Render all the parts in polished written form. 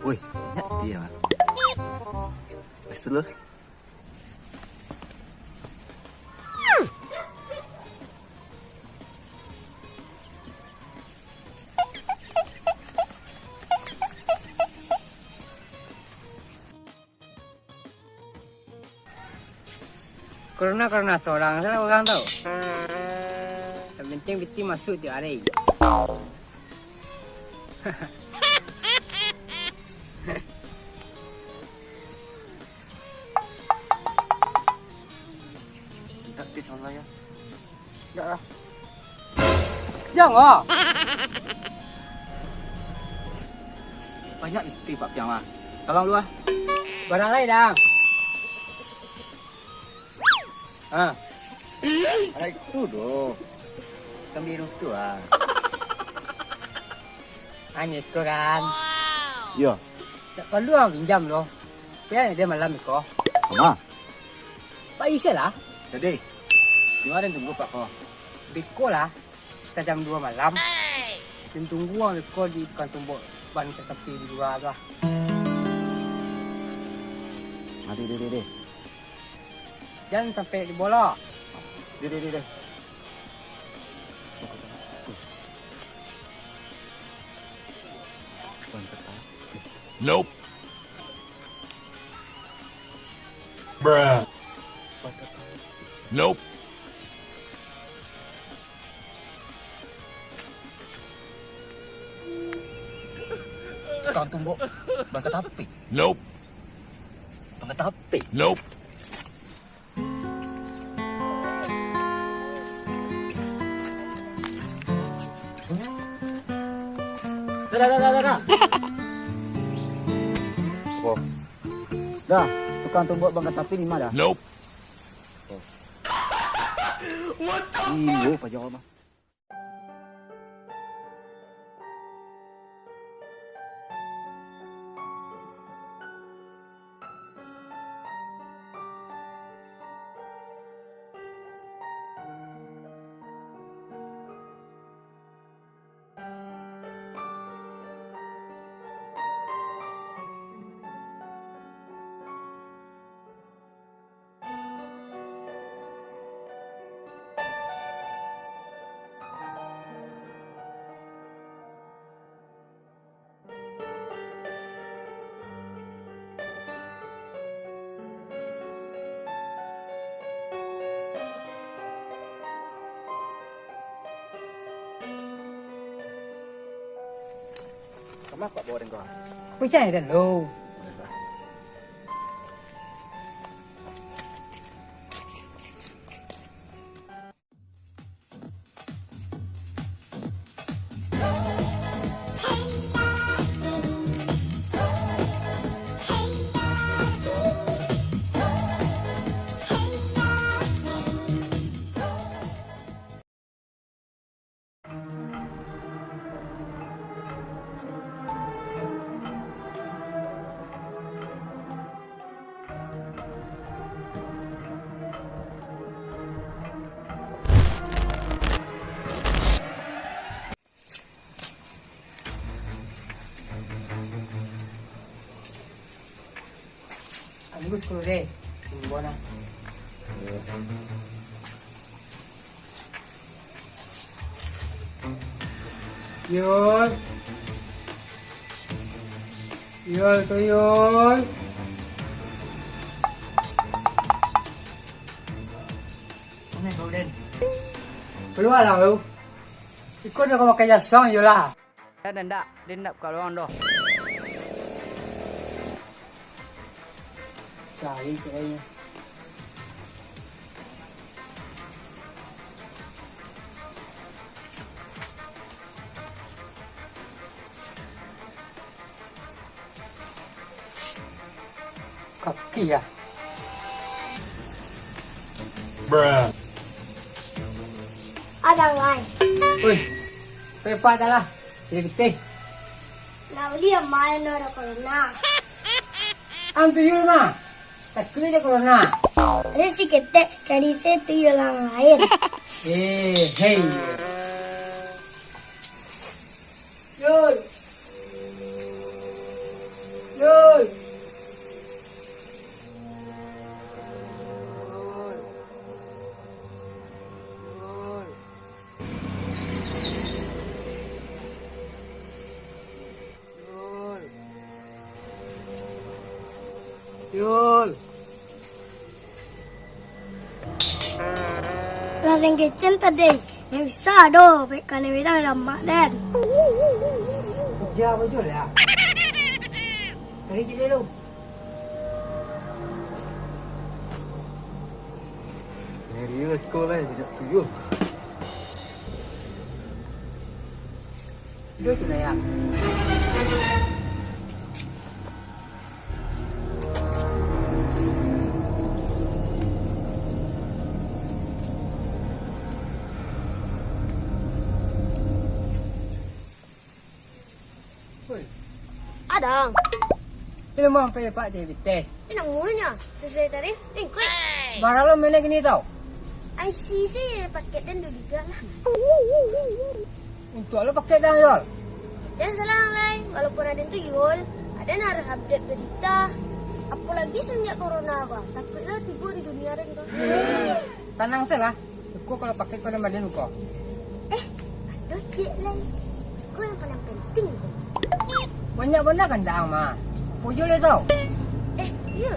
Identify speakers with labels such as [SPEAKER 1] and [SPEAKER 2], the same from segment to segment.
[SPEAKER 1] Wih, banyak dia. Betul loh.
[SPEAKER 2] Corona seorang salah orang tahu. Yang penting biti masuk tiap hari.
[SPEAKER 1] Tak tis sama ya. Enggak lah.
[SPEAKER 2] Jangan.
[SPEAKER 1] Banyak iti Pak Piang ah. Tolong lu ah.
[SPEAKER 2] Barang lain dah. Ah,
[SPEAKER 1] Ada itu doh. Kami itu ah.
[SPEAKER 2] Anis kau kan.
[SPEAKER 1] Yo,
[SPEAKER 2] Tak perlu orang pinjam loh. Dia malam kau.
[SPEAKER 1] sama.
[SPEAKER 2] Pak Isya lah.
[SPEAKER 1] Jadi, gimana tunggu Pak Ko?
[SPEAKER 2] Beko lah. Kita jam 2 malam. Dan tunggu orang beko di kantung ban ke tepi di luar tu lah.
[SPEAKER 1] Deh.
[SPEAKER 2] Jangan sampai di bola.
[SPEAKER 1] Deh.
[SPEAKER 3] Nope. Bruh. Nope.
[SPEAKER 1] Kantung bo, bangkat api.
[SPEAKER 3] Nope.
[SPEAKER 1] Bangkat api.
[SPEAKER 3] Nope.
[SPEAKER 1] Dah. Oh. Dah, tukang tumbuk bangkat api 5 dah.
[SPEAKER 3] Nope.
[SPEAKER 1] Iyo, pajak mah. Kamu Pak bawa dengan kau.
[SPEAKER 2] ไม่ใช่แต่โล Bagus kalau deh. Tunggu nak. Yul. Yul tu Yul. Mana kau Den? Keluar lah kau. Ikut dia kau pakai jasong Yul lah. Dan tak, kalau orang dah. Cari kayaknya. Kaki ya.
[SPEAKER 3] Bruh.
[SPEAKER 4] Ada ngai.
[SPEAKER 2] Ui, pepat dah lah. Jadi
[SPEAKER 4] Nak beli yang mana ada corona?
[SPEAKER 2] ang tuyul mah. Tak kena dia corona.
[SPEAKER 4] Ada si ketek cari saya tu yang lain.
[SPEAKER 2] Hey. Yul.
[SPEAKER 4] Yang kitchen tadi. Yang bisa doh. Kan yang bilang lama dan.
[SPEAKER 2] Kerja betul ya. Cari je dulu.
[SPEAKER 1] Ni dia sekolah sekejap tu.
[SPEAKER 2] Duduk je ya.
[SPEAKER 4] Ada.
[SPEAKER 2] Ilmu apa ya Pak David teh?
[SPEAKER 4] Namanya sesuai tarif. Ikut.
[SPEAKER 2] Barang lo melek ni tau.
[SPEAKER 4] ICC paket dan juga lah.
[SPEAKER 2] Untuk lo pakai dah Yol.
[SPEAKER 4] Dan selang lain, walaupun ada tuyul, ada harus update berita. Apalagi sejak corona apa. Takutlah tiba di dunia dan kau.
[SPEAKER 2] Tenang saja. Aku kalau pakai kau dah madin kau.
[SPEAKER 4] Aduh cik lain. Kau yang paling penting kau.
[SPEAKER 2] Banyak benda kan dah mah. Pujul le tau.
[SPEAKER 4] Iya.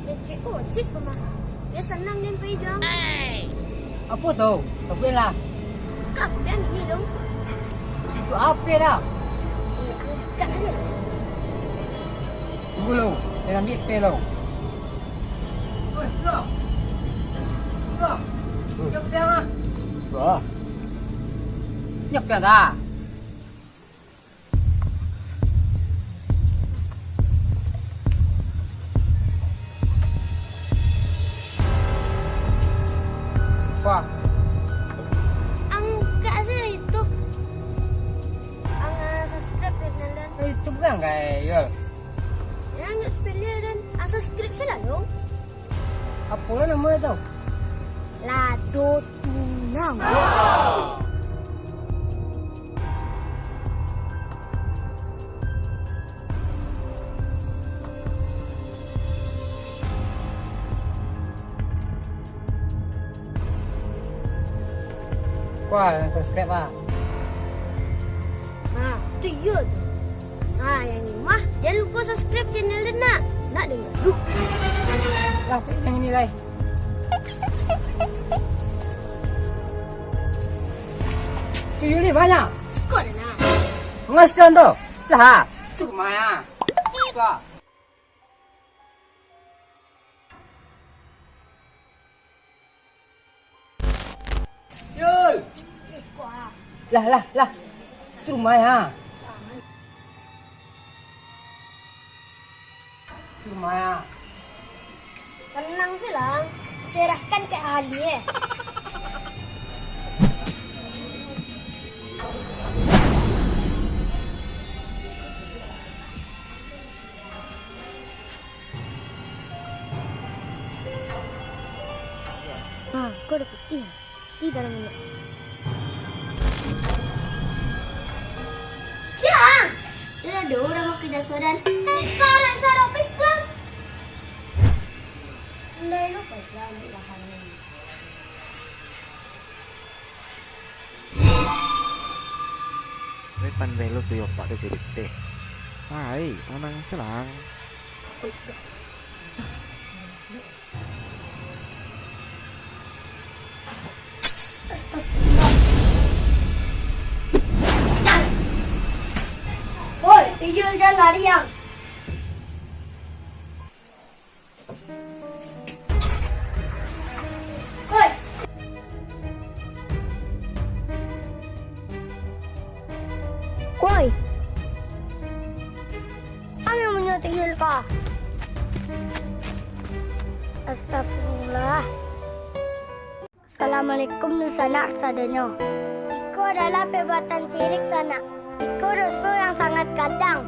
[SPEAKER 4] Dan cik cik mah. Dia senang dan pegang.
[SPEAKER 2] Apa tu? Tapi lah.
[SPEAKER 4] Kapten ni dong.
[SPEAKER 2] Itu apa dah?
[SPEAKER 4] Angkat je.
[SPEAKER 2] Tunggu lo. Jangan ambil pay lo. Oi, lo. Lo. Nyok dia mah.
[SPEAKER 1] Wah.
[SPEAKER 2] Nyok dia dah. Wah,
[SPEAKER 4] Angkat je itu. Subscribe channel dan.
[SPEAKER 2] itu bukan kai Yol.
[SPEAKER 4] Jangan sepele dan subscribe selalu.
[SPEAKER 2] Apa lah nama tau?
[SPEAKER 4] Lado tunang.
[SPEAKER 2] Wah, subscribe lah.
[SPEAKER 4] Itu ya tu. Yang ni mah jangan lupa subscribe channel dan nak dengar. Duh.
[SPEAKER 2] Lah, yang ini lah. Tuyul ni banyak.
[SPEAKER 4] Kau dah nak.
[SPEAKER 2] Mengasihkan tu. Lah, tu Maya. Wah. Yul. Lah. Tu Maya. Tu Maya.
[SPEAKER 4] Tenang silang. Serahkan ke ahli. Kau dah putih. Di dalam ini. Siang! Dia ada orang mau kerja sodan. Salah opis lang. Hindi lupa siya ang ilahan niya.
[SPEAKER 1] May panvelo tuyo Pak David teh.
[SPEAKER 5] Hai, tenang selang.
[SPEAKER 4] Oi, tuyul jangan lari yang. Oi. Oi. Ang yang menyotuyul ka? Astagfirullah. Assalamualaikum sanak sadanya. Iko adalah perbuatan syirik sanak. Iko dosa yang sangat gadang.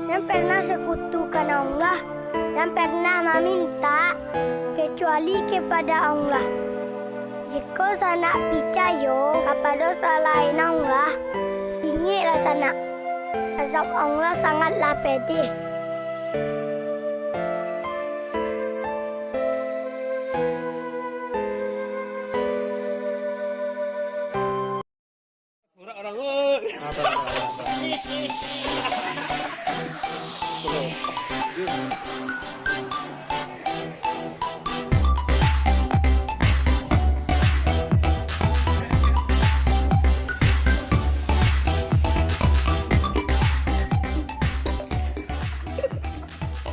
[SPEAKER 4] Yang pernah sekutukan Allah. Dan pernah meminta kecuali kepada Allah. Jika sanak percaya kepada selain Allah, ingatlah sanak. Azab Allah sangatlah pedih.